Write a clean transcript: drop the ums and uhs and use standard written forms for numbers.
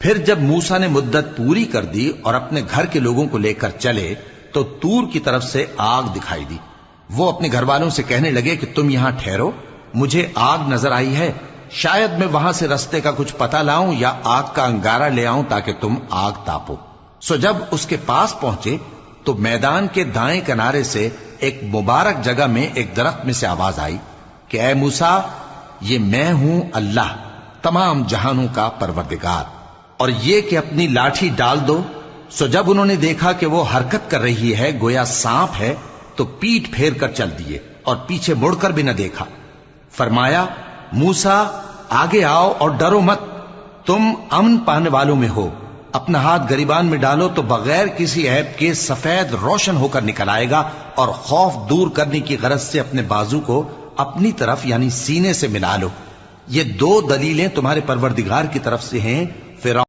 پھر جب موسیٰ نے مدت پوری کر دی اور اپنے گھر کے لوگوں کو لے کر چلے تو طور کی طرف سے آگ دکھائی دی۔ وہ اپنے گھر والوں سے کہنے لگے کہ تم یہاں ٹھہرو، مجھے آگ نظر آئی ہے، شاید میں وہاں سے رستے کا کچھ پتہ لاؤں یا آگ کا انگارہ لے آؤں تاکہ تم آگ تاپو۔ سو جب اس کے پاس پہنچے تو میدان کے دائیں کنارے سے ایک مبارک جگہ میں ایک درخت میں سے آواز آئی کہ اے موسیٰ، یہ میں ہوں اللہ، تمام جہانوں کا پروردگار، اور یہ کہ اپنی لاٹھی ڈال دو۔ سو جب انہوں نے دیکھا کہ وہ حرکت کر رہی ہے گویا سانپ ہے تو پیٹ پھیر کر چل دیے اور پیچھے مڑ کر بھی نہ دیکھا۔ فرمایا موسیٰ آگے آؤ اور ڈرو مت، تم امن پانے والوں میں ہو۔ اپنا ہاتھ گریبان میں ڈالو تو بغیر کسی عیب کے سفید روشن ہو کر نکل آئے گا، اور خوف دور کرنے کی غرض سے اپنے بازو کو اپنی طرف یعنی سینے سے ملا لو۔ یہ دو دلیلیں تمہارے پروردگار کی طرف سے ہیں۔